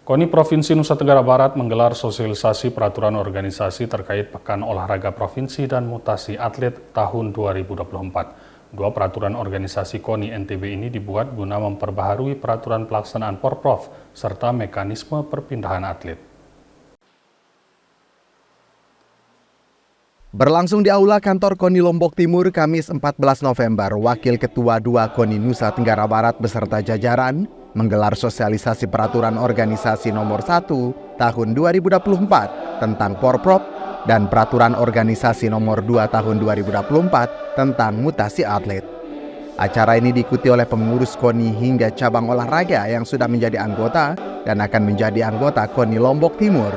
KONI Provinsi Nusa Tenggara Barat menggelar sosialisasi peraturan organisasi terkait Pekan Olahraga Provinsi dan Mutasi Atlet tahun 2024. Dua peraturan organisasi KONI NTB ini dibuat guna memperbaharui peraturan pelaksanaan Porprov serta mekanisme perpindahan atlet. Berlangsung di Aula Kantor KONI Lombok Timur Kamis 14 November, Wakil Ketua 2 KONI Nusa Tenggara Barat beserta jajaran menggelar sosialisasi peraturan organisasi nomor 1 tahun 2024 tentang Porprov dan peraturan organisasi nomor 2 tahun 2024 tentang mutasi atlet. Acara ini diikuti oleh pengurus KONI hingga cabang olahraga yang sudah menjadi anggota dan akan menjadi anggota KONI Lombok Timur.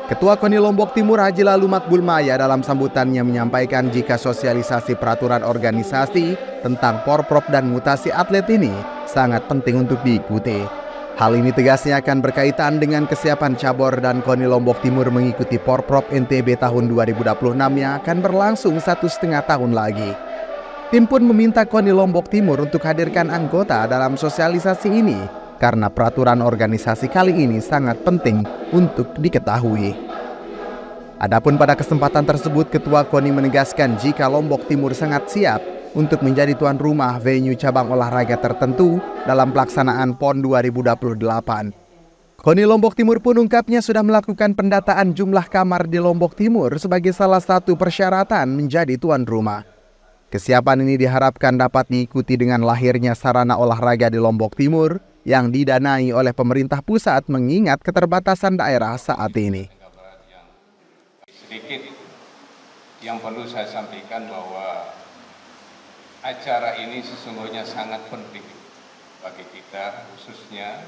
Ketua KONI Lombok Timur Haji Lalu Makbul Maya dalam sambutannya menyampaikan jika sosialisasi peraturan organisasi tentang Porprov dan mutasi atlet ini sangat penting untuk diikuti. Hal ini tegasnya akan berkaitan dengan kesiapan cabur dan KONI Lombok Timur mengikuti Porprov NTB tahun 2026 yang akan berlangsung 1,5 tahun lagi. Tim pun meminta KONI Lombok Timur untuk hadirkan anggota dalam sosialisasi ini karena peraturan organisasi kali ini sangat penting untuk diketahui. Adapun pada kesempatan tersebut, Ketua KONI menegaskan jika Lombok Timur sangat siap untuk menjadi tuan rumah venue cabang olahraga tertentu dalam pelaksanaan PON 2028. KONI Lombok Timur pun ungkapnya sudah melakukan pendataan jumlah kamar di Lombok Timur sebagai salah satu persyaratan menjadi tuan rumah. Kesiapan ini diharapkan dapat diikuti dengan lahirnya sarana olahraga di Lombok Timur yang didanai oleh pemerintah pusat mengingat keterbatasan daerah saat ini. Sedikit yang perlu saya sampaikan bahwa acara ini sesungguhnya sangat penting bagi kita, khususnya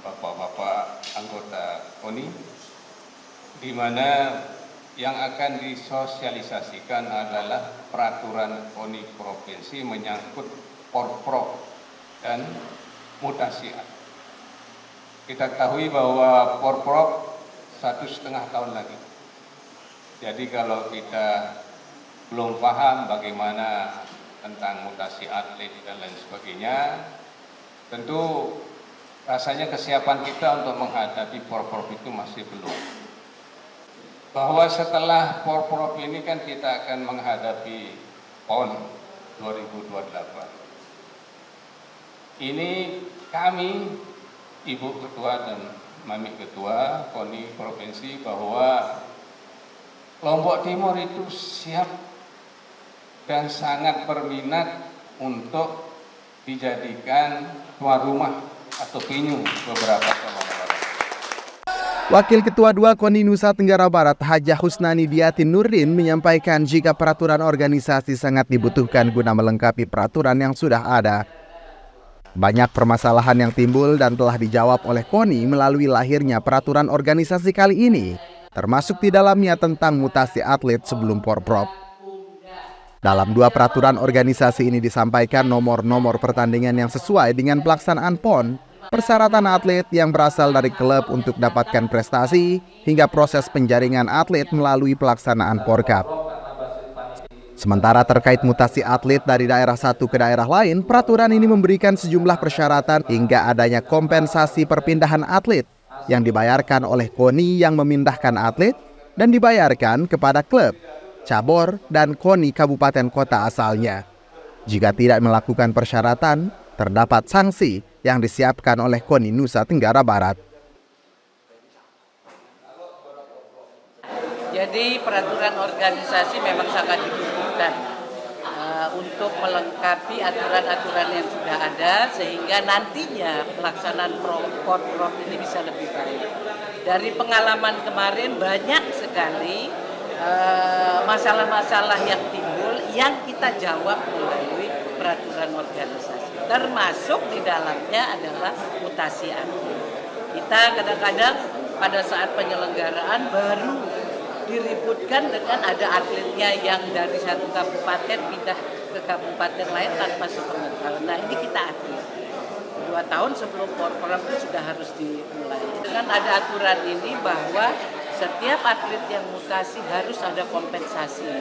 Bapak-Bapak anggota KONI, di mana yang akan disosialisasikan adalah peraturan KONI Provinsi menyangkut Porprov dan mutasi atlet. Kita ketahui bahwa Porprov 1,5 tahun lagi. Jadi kalau kita belum paham bagaimana tentang mutasi atlet dan lain sebagainya, tentu rasanya kesiapan kita untuk menghadapi Porprov itu masih belum. Bahwa setelah Porprov ini kan kita akan menghadapi PON 2028. Ini kami, Ibu Ketua dan Mami Ketua KONI Provinsi, bahwa Lombok Timur itu siap dan sangat berminat untuk dijadikan tuan rumah atau venue beberapa olahraga. Wakil Ketua 2 KONI Nusa Tenggara Barat Hajah Husnani Diatin Nurdin menyampaikan jika peraturan organisasi sangat dibutuhkan guna melengkapi peraturan yang sudah ada. Banyak permasalahan yang timbul dan telah dijawab oleh KONI melalui lahirnya peraturan organisasi kali ini, termasuk di dalamnya tentang mutasi atlet sebelum Porprov. Dalam dua peraturan organisasi ini disampaikan nomor-nomor pertandingan yang sesuai dengan pelaksanaan PON, persyaratan atlet yang berasal dari klub untuk dapatkan prestasi, hingga proses penjaringan atlet melalui pelaksanaan Porkap. Sementara terkait mutasi atlet dari daerah satu ke daerah lain, peraturan ini memberikan sejumlah persyaratan hingga adanya kompensasi perpindahan atlet yang dibayarkan oleh KONI yang memindahkan atlet dan dibayarkan kepada klub, cabur, dan KONI kabupaten kota asalnya. Jika tidak melakukan persyaratan, terdapat sanksi yang disiapkan oleh KONI Nusa Tenggara Barat. Jadi peraturan organisasi memang sangat dibutuhkan untuk melengkapi aturan-aturan yang sudah ada sehingga nantinya pelaksanaan Porprov ini bisa lebih baik. Dari pengalaman kemarin banyak sekali masalah-masalah yang timbul yang kita jawab melalui peraturan organisasi. Termasuk di dalamnya adalah mutasi atlet. Kita kadang-kadang pada saat penyelenggaraan baru diributkan dengan ada atletnya yang dari satu kabupaten pindah ke kabupaten lain tanpa sepengetahuan. Nah ini kita atur. 2 tahun sebelum Porprov itu sudah harus dimulai. Dengan ada aturan ini bahwa setiap atlet yang mutasi harus ada kompensasi.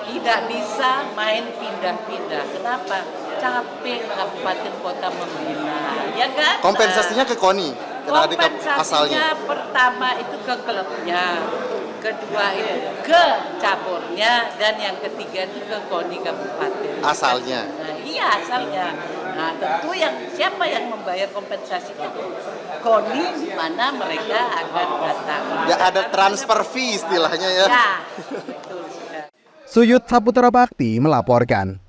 Tidak bisa main pindah-pindah. Kenapa? capek kabupaten kota membina, ya kan? Kompensasinya ke KONI, karena adik asalnya. Kompensasinya pertama itu ke klubnya, kedua itu ke caburnya, dan yang ketiga itu ke KONI kabupaten. Asalnya. Nah, iya asalnya. Nah tentu siapa yang membayar kompensasinya? KONI, di mana mereka akan datang. Ya ada transfer fee istilahnya ya. Ya, betul sudah. Suyut Saputra Bakti melaporkan.